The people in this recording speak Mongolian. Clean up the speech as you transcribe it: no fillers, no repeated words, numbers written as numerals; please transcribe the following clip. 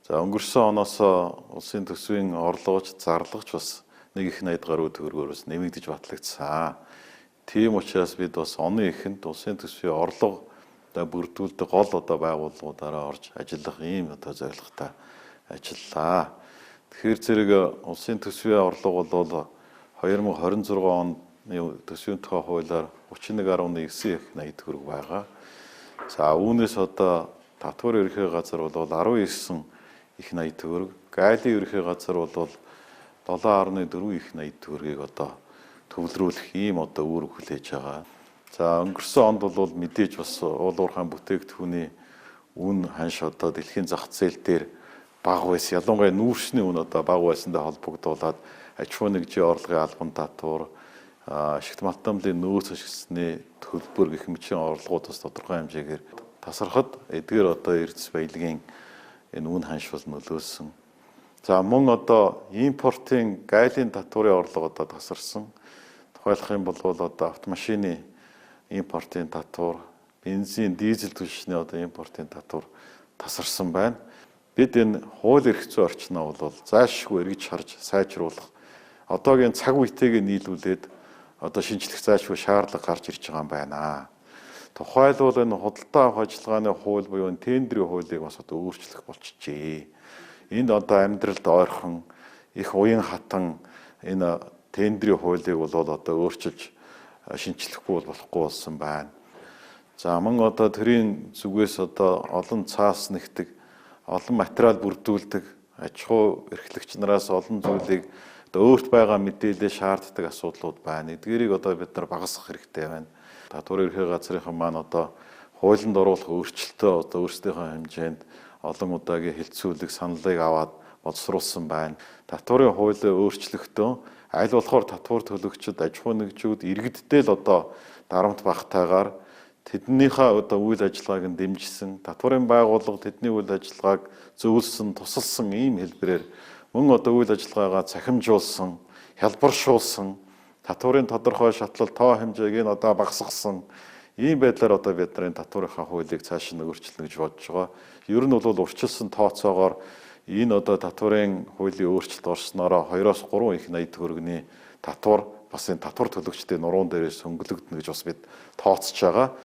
За өнгөрсөн оноос улсын төсвийн орлогоч зарлагч бас 1.8 гаруй төгрөгөөс нэмэгдэж батлагдсан. Тийм учраас бид бас оны эхэнд улсын төсвийн орлого бүрдүүлдэг гол байгууллагуудаараа орж ажиллах ийм зорилготой ажиллаа. Тэгэхээр зэрэг улсын төсвийн орлого бол 2026 онд төсвийн тухай хуулиар 31.9 төгрөг байгаа. За үүнээс татвар ерхий газар бол 19 их 80 төгрөг, гайлын ерхий газар бол 7.4 их 80 төгрөгийг төвлөрүүлэх ийм үүрэг хүлээж байгаа. За өнгөрсөн онд бол мэдээж бас уул уурхайн бүтээгдэхүүний үн ханш дэлхийн зах зээл дээр бага байсан. Ялангуяа нүүрсний үн бага байсантай холбогдуулаад аж ахуй нэгжийн орлогын албан татвар, ашигт малтамлын нөөц ашигласны төлбөр гэх мэтийн орлогууд бас тодорхой хэмжээгээр тасархад эдгээр эрдэс баялагын энэ үн ханш бол нөлөөлсөн. За мөн импортын гайлын татварын орлого тасарсан. Тухайлах юм бол автомашины импортын татвар, бензин, дизель түлшний импортын татвар тасарсан байна. Бид энэ хууль эрх зүйн орчноо бол заашгүй эргэж харж сайжруулах, одоогийн цаг үетэйгээ нийлүүлээд шинжлэх заашгүй шаардлага гарч ирж байгаа юм байна. Тухайлбал энэ худалдаа авах ажиллагааны хууль буюу тендерийн хуулийг бас өөрчлөх болчихжээ. Энд амьдралд ойрхон их уян хатан энэ тендерийн хуулийг бол өөрчилж шинчлэхгүй болохгүй болсон байна. За мөн тэрийн зүгээс олон цаас нэгдэг, олон материал бүрдүүлдэг, аж ахуй эрхлэгч нараас олон зүйлийг өөрт байгаа мэдээлэл шаарддаг асуудлууд байна. Эдгээрийг бид нар багасгах хэрэгтэй байна. Татвар ерхий газрынхан маань хуулинд оруулах өөрчлөлтөө өөрсдийнхөө хэмжээнд олон удаагийн хэлэлцүүлэг саналыг аваад боловсруулсан байна. Татварын хуулийг өөрчлөхдөө аль болохоор татвар төлөгчид, аж ахуй нэгжүүд иргэддээ л дарамт багтаагаар тэднийхээ үйл ажиллагааг нь дэмжсэн, татварын байгууллага тэдний үйл ажиллагааг зөвлөсөн, тусалсан ийм хэлбэрээр мөн үйл ажиллагаагаа цахимжуулсан, хялбаршуулсан, татварын тодорхой шатлал тоо хэмжээг нь багасгасан ийм байдлаар бид нарын татварынхаа хуулийг цааш нь өөрчилнө гэж бодож байгаа. Ер нь бол урьдчилсан тооцоогоор энэ татварын хуулийн өөрчлөлт орсноор 2-3 их 80 төгрөгийн татвар бас энэ татвар төлөгчдийн нуруунд дээрээс хөнгөлөгдөнө гэж бас бид тооцож байгаа.